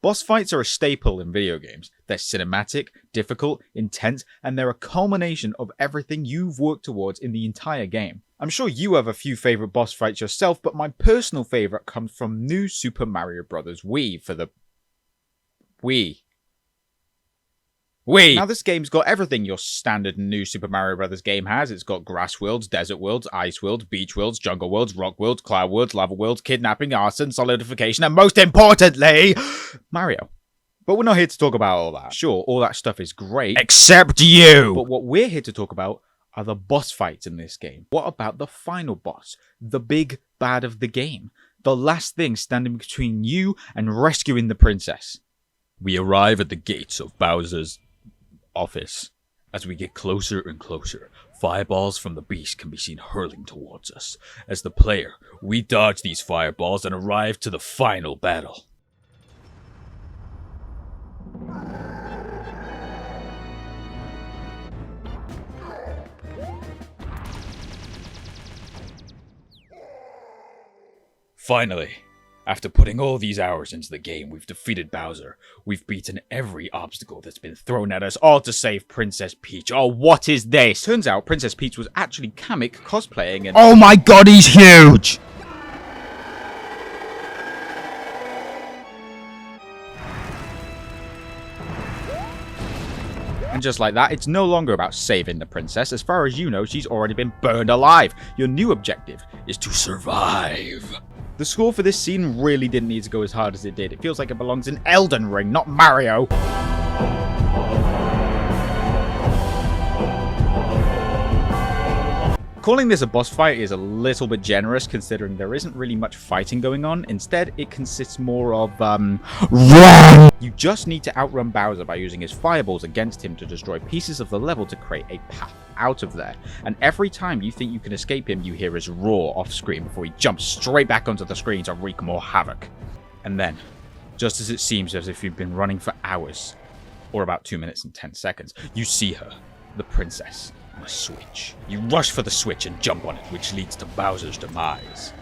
Boss fights are a staple in video games. They're cinematic, difficult, intense, and they're a culmination of everything you've worked towards in the entire game. I'm sure you have a few favourite boss fights yourself, but my personal favourite comes from New Super Mario Bros. Wii for the Wii. Now this game's got everything your standard New Super Mario Bros. Game has. It's got grass worlds, desert worlds, ice worlds, beach worlds, jungle worlds, rock worlds, cloud worlds, lava worlds, kidnapping, arson, solidification, and most importantly, Mario. But we're not here to talk about all that. Sure, all that stuff is great. Except you! But what we're here to talk about are the boss fights in this game. What about the final boss? The big bad of the game. The last thing standing between you and rescuing the princess. We arrive at the gates of Bowser's office. As we get closer and closer, fireballs from the beast can be seen hurling towards us. As the player, we dodge these fireballs and arrive to the final battle. Finally, after putting all these hours into the game, we've defeated Bowser. We've beaten every obstacle that's been thrown at us, all to save Princess Peach. Oh, what is this? Turns out Princess Peach was actually Kamek cosplaying and— oh my god, he's huge! And just like that, it's no longer about saving the princess. As far as you know, she's already been burned alive. Your new objective is to survive. The score for this scene really didn't need to go as hard as it did. It feels like it belongs in Elden Ring, not Mario. Calling this a boss fight is a little bit generous, considering there isn't really much fighting going on. Instead, it consists more of, run! You just need to outrun Bowser by using his fireballs against him to destroy pieces of the level to create a path out of there. And every time you think you can escape him, you hear his roar off screen before he jumps straight back onto the screen to wreak more havoc. And then, just as it seems as if you've been running for hours, or about 2 minutes and 10 seconds, you see her, the princess, on a switch. You rush for the switch and jump on it, which leads to Bowser's demise.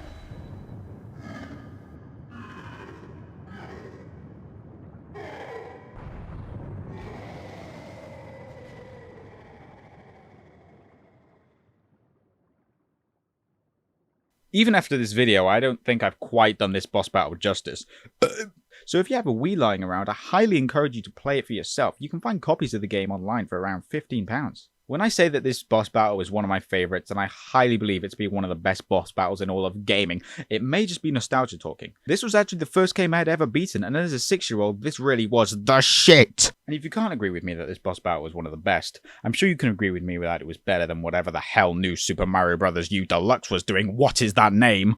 Even after this video, I don't think I've quite done this boss battle justice. So if you have a Wii lying around, I highly encourage you to play it for yourself. You can find copies of the game online for around £15. When I say that this boss battle is one of my favourites, and I highly believe it to be one of the best boss battles in all of gaming, it may just be nostalgia talking. This was actually the first game I had ever beaten, and as a 6-year-old, this really was the shit! And if you can't agree with me that this boss battle was one of the best, I'm sure you can agree with me that it was better than whatever the hell New Super Mario Bros. U Deluxe was doing. What is that name?